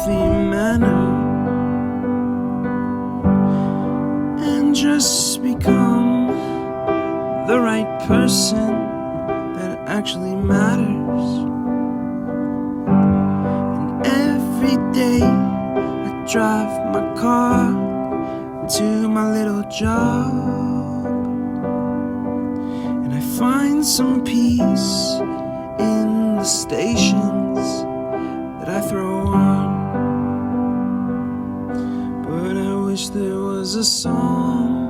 healthy manner and just become the right person that actually matters. And every day I drive my car to my little job, and I find some peace in the stations that I throw on. But I wish there was a song